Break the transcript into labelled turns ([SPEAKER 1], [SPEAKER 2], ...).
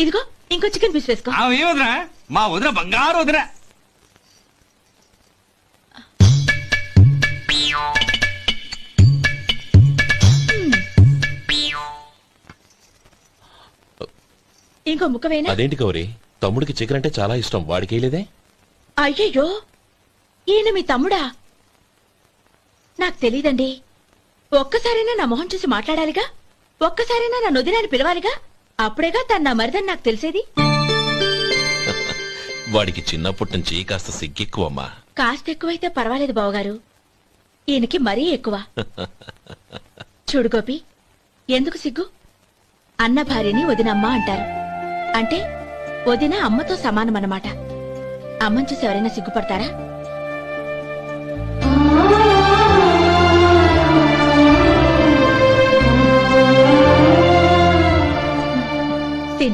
[SPEAKER 1] ఇదిగో ఇంకో chicken piece వేసుకో.
[SPEAKER 2] ఏ వదినా, మా వదిన బంగారు వదిన.
[SPEAKER 1] ఇంకో ముక్క వేయనా?
[SPEAKER 3] అదేంటి గౌరీ, తమ్ముడికి చికెన్ అంటే చాలా ఇష్టం, వాడికి వేయలేదే?
[SPEAKER 1] అయ్యయ్యో, ఈయన మీ తమ్ముడా? నాకు తెలీదండి. ఒక్కసారైనా నా మొహం చూసి మాట్లాడాలిగా, ఒక్కసారైనా నా నొదినాన్ని పిలవాలిగా, అప్పుడేగా తన నా మరిదని నాకు తెలిసేది.
[SPEAKER 3] వాడికి చిన్నప్పటి నుంచి కాస్త సిగ్గెక్కువమ్మా.
[SPEAKER 1] కాస్త ఎక్కువైతే పర్వాలేదు బావగారు, ఈయనకి మరీ ఎక్కువ. చూడు గోపి, ఎందుకు సిగ్గు? అన్న భార్యని వదినమ్మ అంటారు, అంటే వదిన అమ్మతో సమానమన్నమాట. అమ్మని చూసి ఎవరైనా సిగ్గుపడతారా?